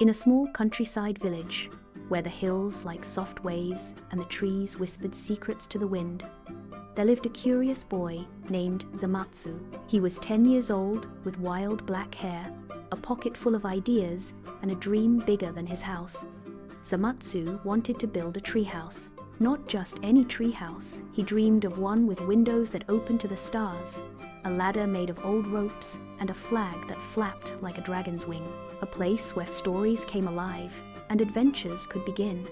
In a small countryside village, where the hills like soft waves and the trees whispered secrets to the wind, there lived a curious boy named Zamatsu. He was 10 years old, with wild black hair, a pocket full of ideas, and a dream bigger than his house. Zamatsu wanted to build a treehouse. Not just any treehouse, he dreamed of one with windows that opened to the stars, a ladder made of old ropes, and a flag that flapped like a dragon's wing. A place where stories came alive and adventures could begin.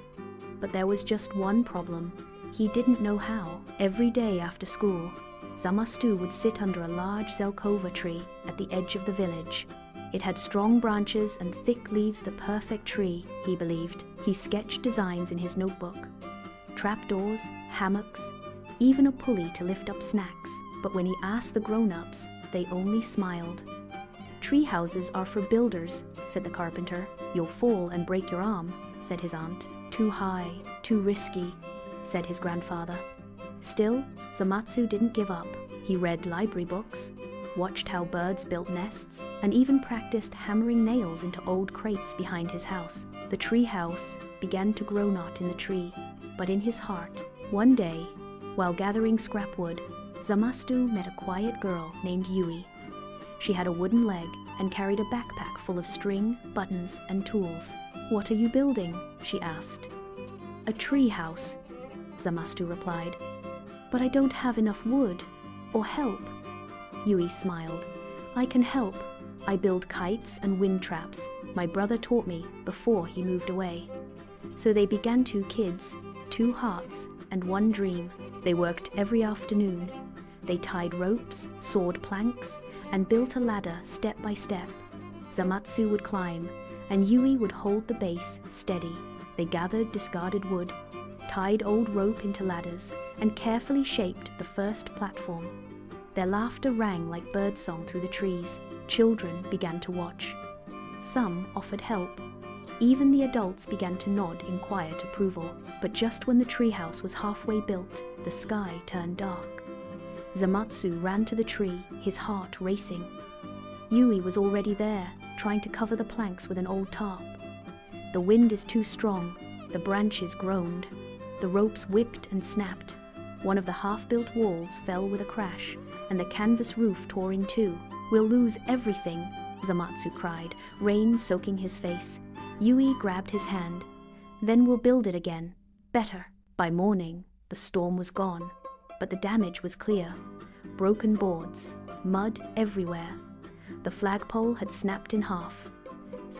But there was just one problem. He didn't know how. Every day after school, Zamatsu would sit under a large Zelkova tree at the edge of the village. It had strong branches and thick leaves, the perfect tree, he believed. He sketched designs in his notebook. Trapdoors, hammocks, even a pulley to lift up snacks. But when he asked the grown-ups, they only smiled. "Tree houses are for builders," said the carpenter. "You'll fall and break your arm," said his aunt. "Too high, too risky," said his grandfather. Still, Zamatsu didn't give up. He read library books, watched how birds built nests, and even practiced hammering nails into old crates behind his house. The tree house began to grow not in the tree, but in his heart. One day, while gathering scrap wood, Zamatsu met a quiet girl named Yui. She had a wooden leg and carried a backpack full of string, buttons, and tools. "What are you building?" she asked. "A tree house," Zamatsu replied. "But I don't have enough wood or help." Yui smiled. "I can help. I build kites and wind traps. My brother taught me before he moved away." So they began, 2 kids, 2 hearts, and 1 dream. They worked every afternoon. They tied ropes, sawed planks, and built a ladder step by step. Zamatsu would climb, and Yui would hold the base steady. They gathered discarded wood, tied old rope into ladders, and carefully shaped the first platform. Their laughter rang like birdsong through the trees. Children began to watch. Some offered help. Even the adults began to nod in quiet approval. But just when the treehouse was halfway built, the sky turned dark. Zamatsu ran to the tree, his heart racing. Yui was already there, trying to cover the planks with an old tarp. The wind is too strong, the branches groaned, the ropes whipped and snapped. One of the half-built walls fell with a crash, and the canvas roof tore in 2. "We'll lose everything," Zamatsu cried, rain soaking his face. Yui grabbed his hand. "Then we'll build it again. Better." By morning, the storm was gone, but the damage was clear. Broken boards, mud everywhere. The flagpole had snapped in half,